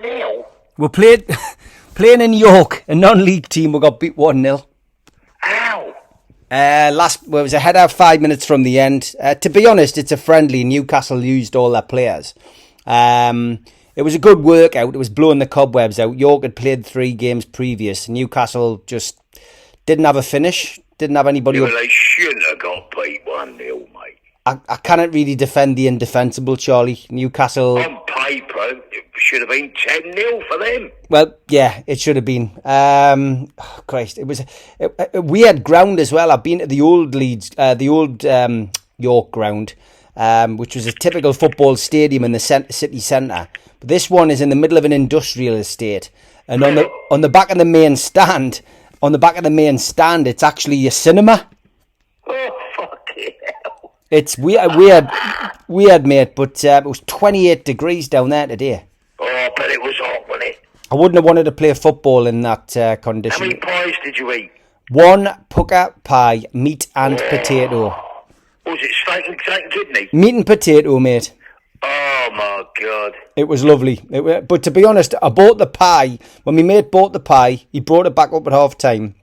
1-0? We playing in York, a non-league team. We got beat 1-0. Ow! It was a header 5 minutes from the end. To be honest, it's a friendly. Newcastle used all their players. It was a good workout. It was blowing the cobwebs out. York had played 3 games previous. Newcastle just didn't have a finish. Didn't have anybody. Well, they shouldn't have got beat 1-0, mate. I cannot really defend the indefensible, Charlie. Newcastle... On paper, it should have been 10-0 for them. Well, yeah, it should have been. Christ, it was a weird ground as well. I've been to the old York ground, which was a typical football stadium in the city centre. But this one is in the middle of an industrial estate, and on the back of the main stand, it's actually a cinema. Oh, fucking hell! It's weird, mate. But it was 28 degrees down there today. Oh, but it was hot, wasn't it? I wouldn't have wanted to play football in that condition. How many pies did you eat? 1 pucker pie, meat and potato. Was it steak and kidney? Meat and potato, mate. Oh, my God. It was lovely. But to be honest, I bought the pie. When my mate bought the pie, he brought it back up at half time.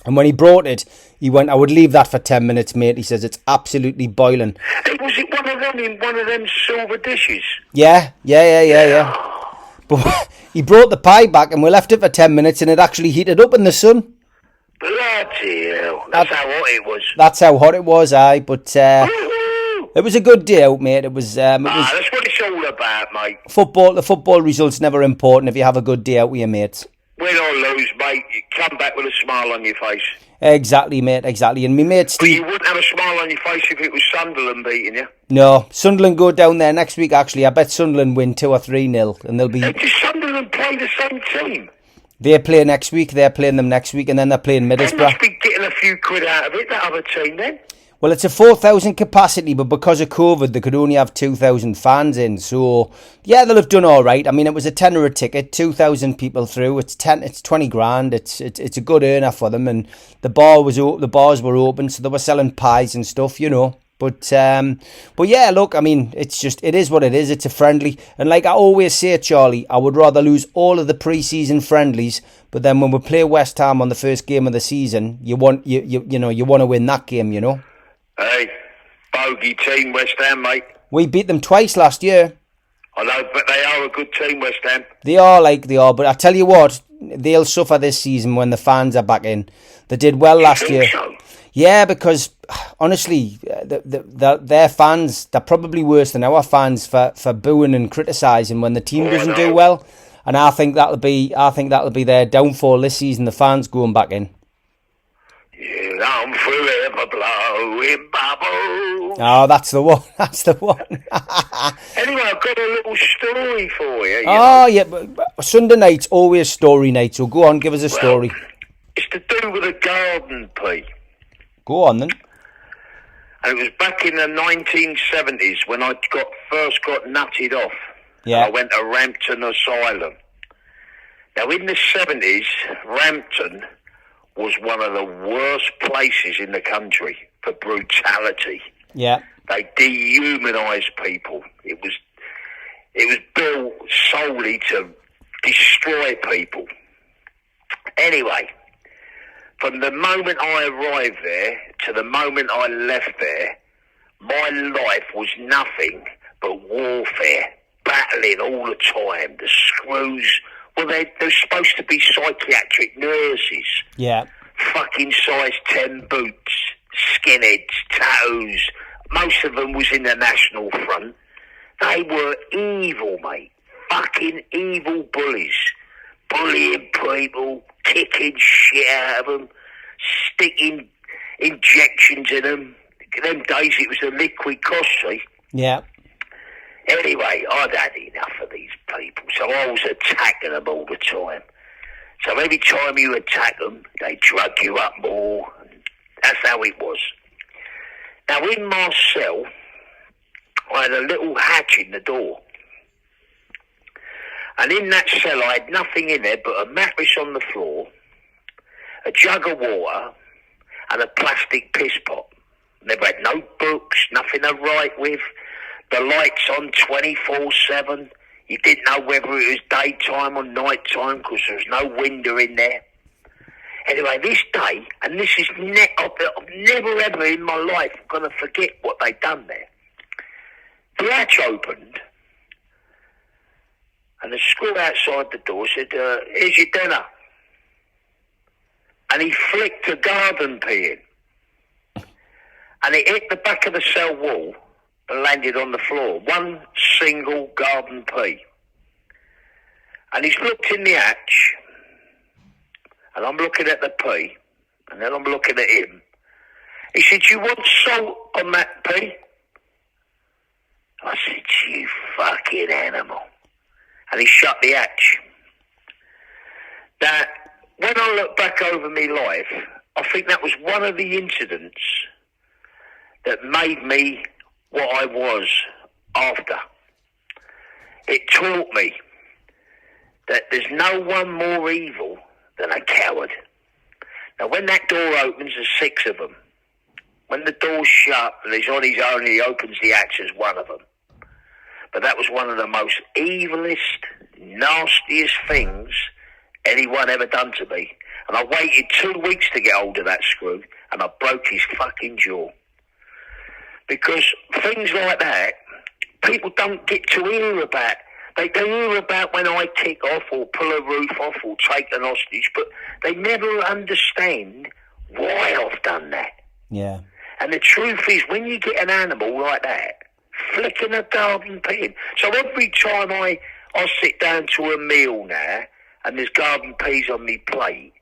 And when he brought it, he went, I would leave that for 10 minutes, mate. He says, it's absolutely boiling. Was it one of them in one of them silver dishes? Yeah. But he brought the pie back and we left it for 10 minutes and it actually heated up in the sun. Bloody hell. That's how hot it was. That's how hot it was, aye. But it was a good day out, mate. It was. That's what it's all about, mate. The football result's never important if you have a good day out with your mates. Win or lose, mate, you come back with a smile on your face. Exactly, mate, exactly. And me mate Steve... But you wouldn't have a smile on your face if it was Sunderland beating you. No, Sunderland go down there next week, actually. I bet Sunderland win 2 or 3-0, and they'll be... Does Sunderland play the same team? They play next week, they're playing them next week, and then they're playing Middlesbrough. They must be getting a few quid out of it, that other team, then. Well, it's a 4,000 capacity, but because of COVID, they could only have 2,000 fans in. So, yeah, they'll have done all right. I mean, it was a tenner a ticket, 2,000 people through. It's 20 grand. It's a good earner for them. And the bars were open, so they were selling pies and stuff, you know. But yeah, look, I mean, it is what it is. It's a friendly. And like I always say, Charlie, I would rather lose all of the pre-season friendlies. But then when we play West Ham on the first game of the season, you want to win that game, you know. Hey, bogey team, West Ham, mate. We beat them twice last year. I know, but they are a good team, West Ham. They are, but I tell you what, they'll suffer this season when the fans are back in. They did well last year. So? Yeah, because, honestly, their fans, they're probably worse than our fans for booing and criticising when the team doesn't do well. And I think that'll be their downfall this season, the fans going back in. Yeah, I'm forever blowing bubbles. Oh, that's the one. Anyway, I've got a little story for you. Yeah, but Sunday night's always story night, so go on, give us a story. It's to do with a garden, Pete. Go on, then. And it was back in the 1970s when I first got nutted off. Yeah. I went to Rampton Asylum. Now, in the 70s, Rampton was one of the worst places in the country for brutality. Yeah. They dehumanised people. It was built solely to destroy people. Anyway, from the moment I arrived there to the moment I left there, my life was nothing but warfare, battling all the time. The screws, well, they're supposed to be psychiatric nurses. Yeah. Fucking size 10 boots, skinheads, tattoos. Most of them was in the National Front. They were evil, mate. Fucking evil bullies. Bullying people, kicking shit out of them, sticking injections in them. Them days it was a liquid cost, see? Yeah. Anyway, I'd had enough of these people, so I was attacking them all the time. So every time you attack them, they drug you up more. That's how it was. Now, in my cell, I had a little hatch in the door. And in that cell, I had nothing in there but a mattress on the floor, a jug of water, and a plastic piss pot. Never had no books, nothing to write with. The lights on 24/7. You didn't know whether it was daytime or nighttime because there was no window in there. Anyway, this day, and this is I've never ever in my life going to forget what they'd done there. The hatch opened, and the screw outside the door said, "Here's your dinner." And he flicked a garden pea in, and it hit the back of the cell wall and landed on the floor. One single garden pea. And he's looked in the hatch, and I'm looking at the pea, and then I'm looking at him. He said, "You want salt on that pea?" I said, "You fucking animal." And he shut the hatch. Now, when I look back over my life, I think that was one of the incidents that made me what I was after. It taught me that there's no one more evil than a coward. Now, when that door opens, there's 6 of them. When the door's shut and he's on his own, he opens the hatch as one of them. But that was one of the most evilest, nastiest things anyone ever done to me. And I waited 2 weeks to get hold of that screw, and I broke his fucking jaw. Because things like that, people don't get to hear about. They hear about when I kick off or pull a roof off or take an hostage, but they never understand why I've done that. Yeah. And the truth is, when you get an animal like that, flicking a garden pea. So every time I sit down to a meal now, and there's garden peas on me plate,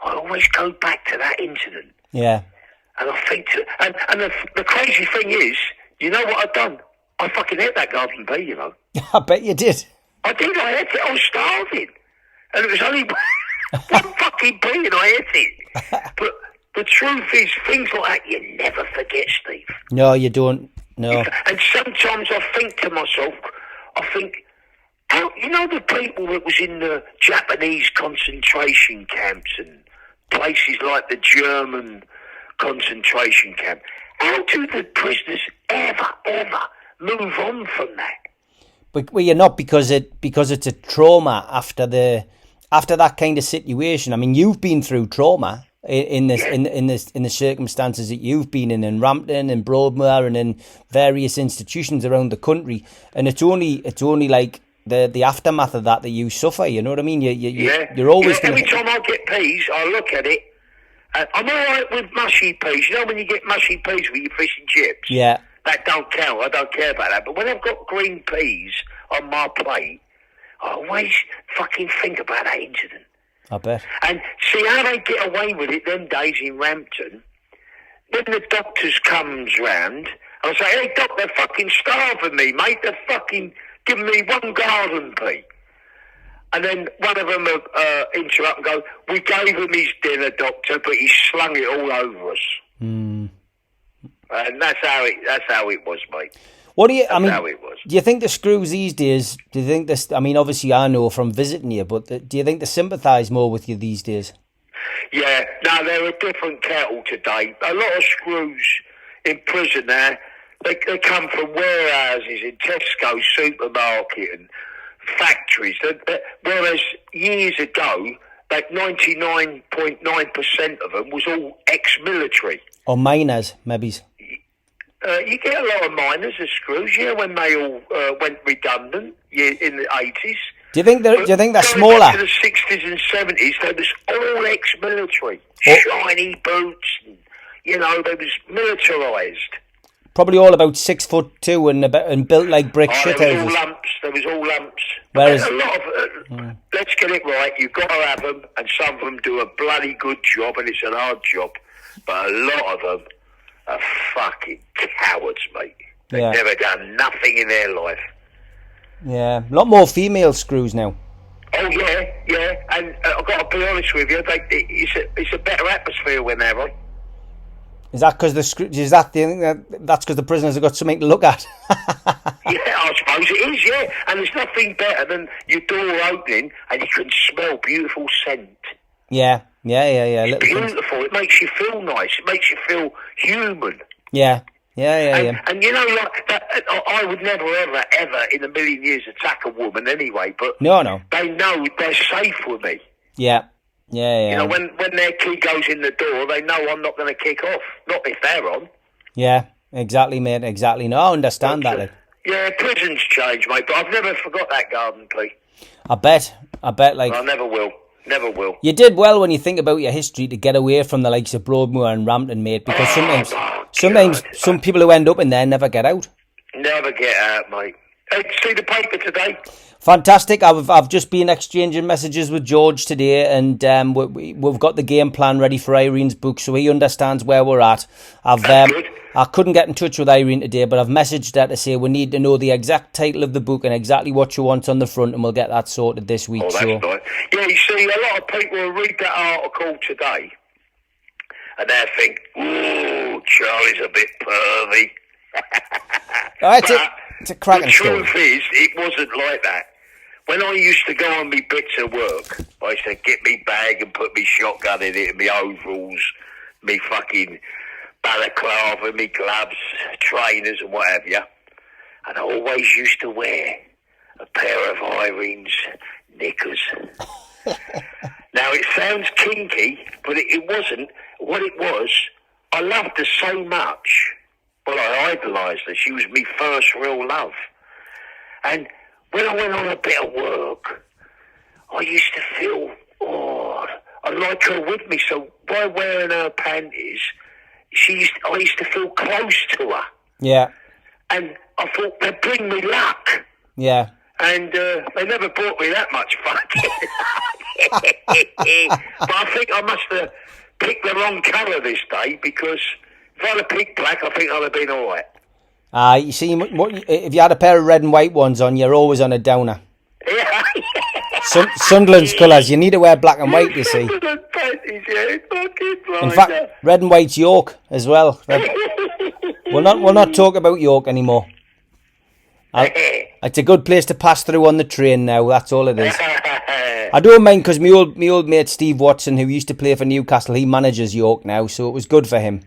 I always go back to that incident. Yeah. And I think, and the crazy thing is, you know what I've done? I fucking ate that garden pea, you know. I bet you did. I did, I ate it, I was starving. And it was only one fucking pea and I ate it. But the truth is, things like that you never forget, Steve. No, you don't. No. And sometimes I think to myself, how, you know the people that was in the Japanese concentration camps and places like the German concentration camp, how do the prisoners ever move on from that? But well, you're not, because it's a trauma after that kind of situation. I mean, you've been through trauma in the circumstances that you've been in RAMPTON and Broadmoor and in various institutions around the country, and it's only like the aftermath of that you suffer. You know what I mean? You're always every time I get peas, I look at it. I'm all right with mushy peas. You know when you get mushy peas with your fish and chips? Yeah. That don't count. I don't care about that. But when I've got green peas on my plate, I always fucking think about that incident. I bet. And see how they get away with it them days in RAMPTON. When the doctors comes round, I say, "Hey, doc, they're fucking starving me, mate. They're fucking giving me one garden pea." And then one of them interrupt and go, "We gave him his dinner, doctor, but he slung it all over us." Mm. And that's how it was, mate. What do you? That's how it was. Do you think the screws these days? Do you think this? I mean, obviously, I know from visiting you, but do you think they sympathise more with you these days? Yeah, no, they're a different kettle today. A lot of screws in prison now, they come from warehouses in Tesco supermarket and factories. Whereas years ago, like 99.9% of them was all ex-military. Or miners, maybe. You get a lot of miners as screws, yeah, when they all went redundant in the 80s. Do you think they're smaller? Back to the 60s and 70s, they was all ex-military. Shiny boots, and, you know, they was militarised. Probably all about 6'2" and built like brick shit houses. There was all lumps. Whereas a lot of let's get it right. You've got to have them, and some of them do a bloody good job, and it's an hard job. But a lot of them are fucking cowards, mate. They've never done nothing in their life. Yeah, a lot more female screws now. Oh yeah, and I've got to be honest with you, it's a better atmosphere when they're on. Is that because that's because the prisoners have got something to look at? Yeah, I suppose it is, yeah. And there's nothing better than your door opening and you can smell beautiful scent. Yeah. It's beautiful. It makes you feel nice. It makes you feel human. Yeah. Yeah. And you know, like, I would never, ever in a million years attack a woman anyway, but no. they know they're safe with me. Yeah. You know, when their key goes in the door, they know I'm not going to kick off. Not if they're on. Yeah, exactly, mate, exactly. No, I understand that. Like. Yeah, prisons change, mate, but I've never forgot that garden plea. I bet, like... I never will. Never will. You did well when you think about your history to get away from the likes of Broadmoor and Rampton, mate, because sometimes some people who end up in there never get out. Never get out, mate. Hey, see the paper today? Fantastic. I've just been exchanging messages with George today, and we've got the game plan ready for Irene's book, so he understands where we're at. I couldn't get in touch with Irene today, but I've messaged her to say we need to know the exact title of the book and exactly what she wants on the front, and we'll get that sorted this week. Oh, that's nice. Yeah, you see, a lot of people will read that article today, and they'll think, ooh, Charlie's a bit pervy. It's a cracking story. The truth is, it wasn't like that. When I used to go on me bits of work, I used to get me bag and put me shotgun in it, and me overalls, me fucking balaclava, me gloves, trainers and what have you. And I always used to wear a pair of Irene's knickers. Now, it sounds kinky, but it wasn't. What it was, I loved her so much. Well, I idolised her. She was my first real love. And when I went on a bit of work, I used to feel, I like her with me. So by wearing her panties, I used to feel close to her. Yeah. And I thought, they'd bring me luck. Yeah. And they never brought me that much fun. But I think I must have picked the wrong colour this day, because if I'd have picked black, I think I'd have been all right. You see, if you had a pair of red and white ones on, you're always on a downer. Yeah. Sunderland's colours, you need to wear black and white, you see. In fact, red and white's York as well. We'll not talk about York anymore. It's a good place to pass through on the train now, that's all it is. I don't mind, because my old mate Steve Watson, who used to play for Newcastle, he manages York now, so it was good for him.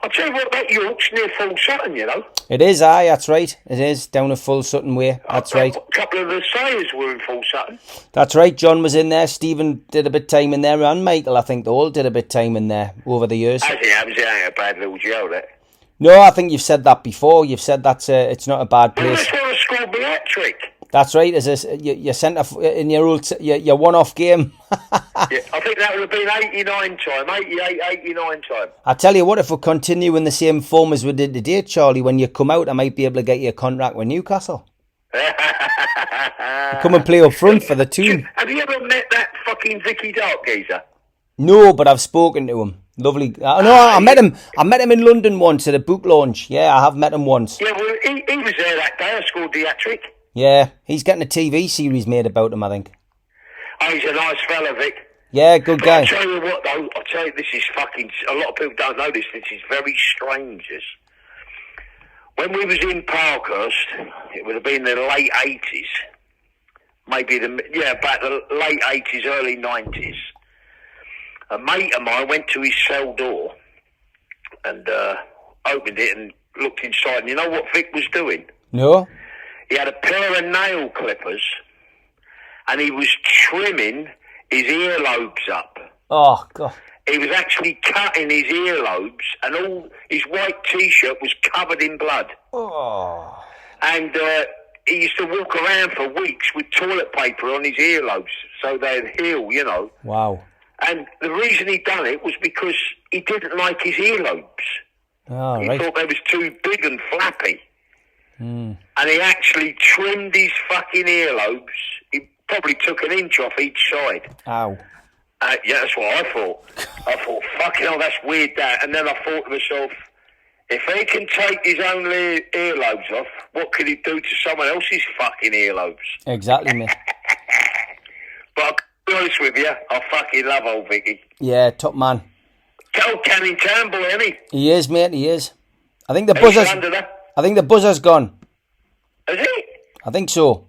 I'll tell you what, that York's near Full Sutton, you know. It is, aye, that's right. It is, down a Full Sutton way, that's right. A couple of the Sayers were in Full Sutton. That's right, John was in there, Stephen did a bit of time in there, and Michael, I think they all did a bit of time in there over the years. As it happens, it ain't a bad little jail, that. No, I think you've said that before. You've said it's not a bad place. That's where I scored my hat-trick. That's right. You sent in your one-off game. Yeah, I think that would have been 89 time, 88, 89 time. I tell you what, if we continue in the same form as we did today, Charlie, when you come out, I might be able to get you a contract with Newcastle. Come and play up front for the team. Have you ever met that fucking Vicky Dark geezer? No, but I've spoken to him. Lovely. I met him. I met him in London once at a book launch. Yeah, I have met him once. Yeah, well, he was there that day. I scored the hat-trick. Yeah, he's getting a TV series made about him, I think. Oh, he's a nice fella, Vic. Yeah, good guy. I'll tell you what, though. I'll tell you, this is fucking... A lot of people don't know this. This is very strange. When we was in Parkhurst, it would have been the late 80s. Maybe about the late 80s, early 90s. A mate of mine went to his cell door and opened it and looked inside. And you know what Vic was doing? No. He had a pair of nail clippers and he was trimming his earlobes up. Oh, God. He was actually cutting his earlobes, and all his white T-shirt was covered in blood. Oh. And he used to walk around for weeks with toilet paper on his earlobes so they'd heal, you know. Wow. And the reason he done it was because he didn't like his earlobes. Oh, he right. thought they was too big and flappy. Mm. And he actually trimmed his fucking earlobes. He probably took an inch off each side. Ow. Yeah, that's what I thought. I thought, fucking hell, that's weird, that. And then I thought to myself, if he can take his own earlobes off, what could he do to someone else's fucking earlobes? Exactly, mate. But I'll be honest with you, I fucking love old Vicky. Yeah, top man. Old Canning Town boy, isn't he? He is, mate, he is. I think the buzzer's gone. Is he? I think so.